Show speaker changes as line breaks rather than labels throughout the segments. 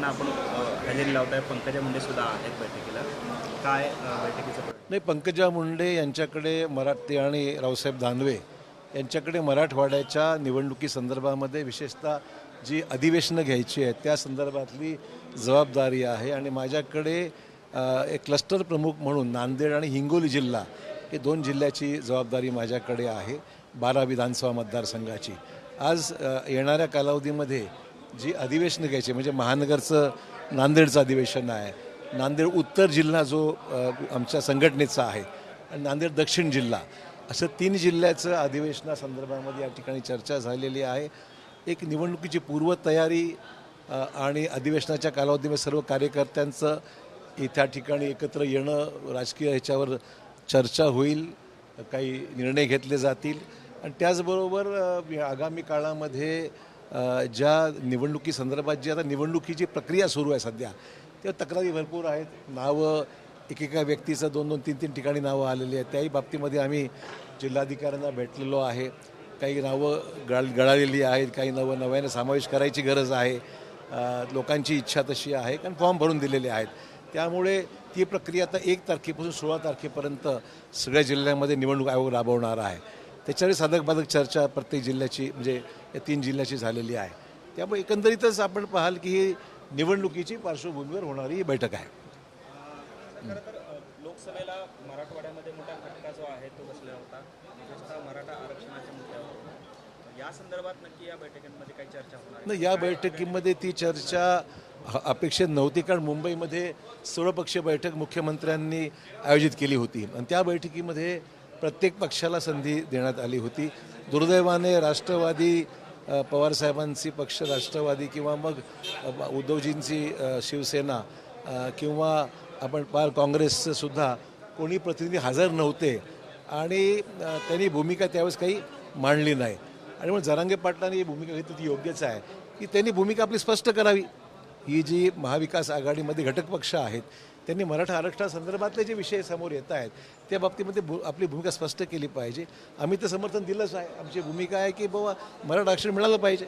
बैठकींना आपण हजेरी लावताय. पंकजा मुंडे सुद्धा आहेत बैठकीला. काय बैठकीचं
नाही, पंकजा मुंडे यांच्याकडे मराठी आणि रावसाहेब दानवे यांच्याकडे मराठवाड्याच्या निवडणुकीसंदर्भामध्ये विशेषतः जी अधिवेशनं घ्यायची आहेत त्या संदर्भातली जबाबदारी आहे आणि माझ्याकडे एक क्लस्टर प्रमुख म्हणून नांदेड आणि हिंगोली जिल्हा हे 2 जिल्ह्याची जबाबदारी माझ्याकडे आहे 12 विधानसभा मतदारसंघाची. आज येणाऱ्या कालावधीमध्ये जी अधिवेशनं घ्यायची म्हणजे महानगरचं नांदेडचं अधिवेशन आहे, नांदेड उत्तर जिल्हा जो आमच्या संघटनेचा आहे आणि नांदेड दक्षिण जिल्हा असं 3 जिल्ह्याचं अधिवेशनासंदर्भामध्ये या ठिकाणी चर्चा झालेली आहे. एक निवडणुकीची पूर्वतयारी आणि अधिवेशनाच्या कालावधीमध्ये सर्व कार्यकर्त्यांचं त्या ठिकाणी एकत्र येणं, राजकीय ह्याच्यावर चर्चा होईल, काही निर्णय घेतले जातील आणि त्याचबरोबर आगामी काळामध्ये ज्या निवडणुकीसंदर्भात जी आता निवडणुकीची प्रक्रिया सुरू आहे सध्या तेव्हा तक्रारी भरपूर आहेत. नावं एकेका व्यक्तीचं 2-2, 3-3 ठिकाणी नावं आलेली आहेत. त्याही बाबतीमध्ये आम्ही जिल्हाधिकाऱ्यांना भेटलेलो आहे. काही नावं गळालेली आहेत, काही नावं नव्याने समावेश करायची गरज आहे. लोकांची इच्छा तशी आहे कारण फॉर्म भरून दिलेले आहेत. त्यामुळे ती प्रक्रिया आता 1 तारखेपासून 16 तारखेपर्यंत सगळ्या जिल्ह्यांमध्ये निवडणूक आयोग राबवणार आहे. त्याच्यावर साधक बाधक चर्चा प्रत्येक जिल्ह्याची म्हणजे या 3 जिल्ह्याची झालेली आहे. त्यामुळे एकंदरीतच आपण पाहाल की ही निवडणुकीची पार्श्वभूमीवर होणारी ही बैठक आहे.
खरं तर लोकसभेला मराठवाड्यामध्ये मोठा फटका जो आहे तो बसलेला होता, विशेषतः मराठा आरक्षणाच्या मुद्द्यावर. या संदर्भात नक्की या बैठकीमध्ये काही चर्चा होणार आहे?
नाही, या बैठकीमध्ये ती चर्चा अपेक्षित नव्हती कारण मुंबईमध्ये सर्वपक्षीय बैठक मुख्यमंत्र्यांनी आयोजित केली होती आणि त्या बैठकीमध्ये प्रत्येक पक्षाला संधी देण्यात आली होती. दुर्दैवाने राष्ट्रवादी पवारसाहेबांची पक्ष राष्ट्रवादी किंवा मग उद्धवजींची शिवसेना किंवा आपण पार काँग्रेसचं सुद्धा कोणी प्रतिनिधी हजर नव्हते आणि त्यांनी भूमिका त्यावेळेस काही मांडली नाही आणि मग जरांगे पाटलांनी ही भूमिका घेतली ती योग्यच आहे की त्यांनी भूमिका आपली स्पष्ट करावी. ही जी महाविकास आघाडीमध्ये घटक पक्ष आहेत त्यांनी मराठा आरक्षणासंदर्भातले जे विषय समोर येत आहेत त्या बाबतीमध्ये आपली भूमिका स्पष्ट केली पाहिजे. आम्ही तर समर्थन दिलंच आहे. आमची भूमिका आहे की बाबा मराठा आरक्षण मिळालं पाहिजे.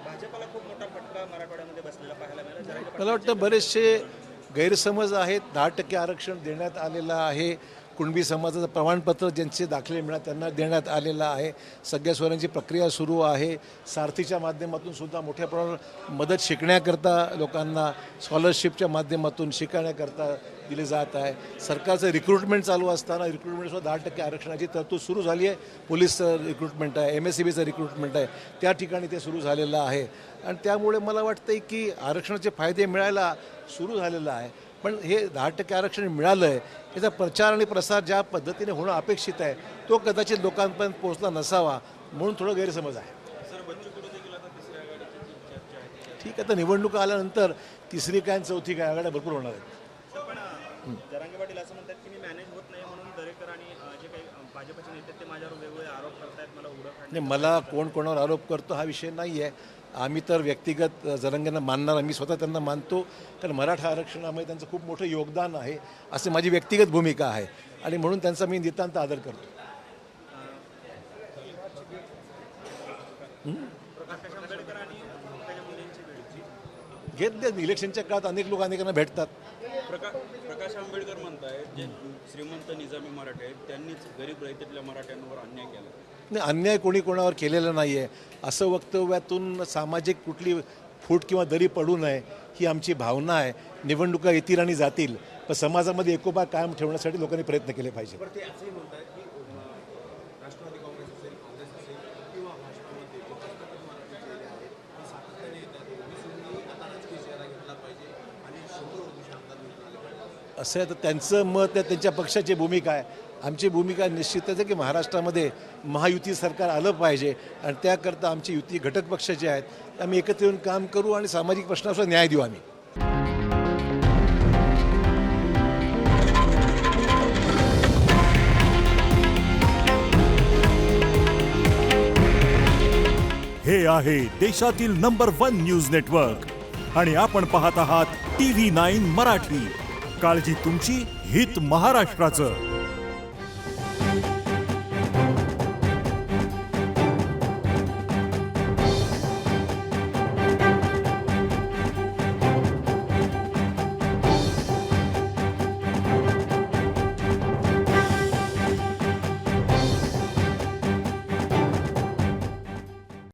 भाजपला खूप मोठा फटका मराठवाड्यामध्ये बसलेला पाहायला मिळाला.
मला वाटतं बरेचसे गैरसमज आहेत. 10% आरक्षण देण्यात आलेलं आहे. कुणबी समाजाचं प्रमाणपत्र ज्यांचे दाखले मिळाले त्यांना देण्यात आलेलं आहे. सगळ्या सोयऱ्यांची प्रक्रिया सुरू आहे. सारथीच्या माध्यमातून सुद्धा मोठ्या प्रमाणात मदत शिकण्याकरता लोकांना स्कॉलरशिपच्या माध्यमातून शिकण्याकरता दिले जात आहे. सरकारचं रिक्रुटमेंट चालू असताना रिक्रुटमेंटसुद्धा 10% आरक्षणाची तरतूद सुरू झाली आहे. पोलीसचं रिक्रुटमेंट आहे, MSEBचं रिक्रुटमेंट आहे, त्या ठिकाणी ते सुरू झालेलं आहे आणि त्यामुळे मला वाटतं की आरक्षणाचे फायदे मिळायला सुरू झालेलं आहे. पण हे 10% आरक्षण मिळालं आहे याचा प्रचार आणि प्रसार ज्या पद्धतीने होणं अपेक्षित आहे तो कदाचित लोकांपर्यंत पोहोचला नसावा म्हणून थोडं गैरसमज आहे. ठीक आहे, तर निवडणुका आल्यानंतर तिसरी काय चौथी काय आघाड्या भरपूर होणार आहेत.
पण जरांगे पाटील असं म्हणतात की मी मॅनेज होत नाही म्हणून दरेकर आणि जे काही भाजपचे नेते ते माझ्यावर वेगवेगळे आरोप करतायत, मला उडं
नाही, मला कोण कोणावर आरोप करतो हा विषय नाही आहे. आम्ही तर व्यक्तिगत जरांगेंना मानणार, मी स्वतः त्यांना मानतो कारण मराठा आरक्षणामध्ये त्यांचं खूप मोठं योगदान आहे असे माझी व्यक्तिगत भूमिका आहे आणि म्हणून त्यांचा मी नितांत आदर करतो. घेतले इलेक्शनच्या काळात अनेक लोक अनेकांना भेटतात.
प्रकाश आंबेडकर म्हणतायत जे श्रीमंत निजामी मराठे आहेत त्यांनीच गरीब रहितेतल्या मराठ्यांवर अन्याय केला.
नाही, अन्याय कोणी कोणावर केलेला नाही आहे. असं वक्तव्यातून सामाजिक कुठली फूट किंवा दरी पडू नये ही आमची भावना आहे. निवडणुका येतील आणि जातील पण समाजामध्ये एकोपा कायम ठेवण्यासाठी लोकांनी प्रयत्न केले पाहिजे. असं आहे तर त्यांचं मत आहे, त्यांच्या पक्षाची भूमिका आहे. आमची भूमिका निश्चितच आहे की महाराष्ट्रामध्ये महायुती सरकार आलं पाहिजे आणि त्याकरता आमची युती घटक पक्ष जे आहेत आम्ही एकत्र येऊन काम करू आणि सामाजिक प्रश्नावर न्याय देऊ आम्ही.
हे आहे देशातील नंबर 1 न्यूज नेटवर्क आणि आपण पाहत आहात TV9 मराठी. काळजी तुमची, हित महाराष्ट्राचं.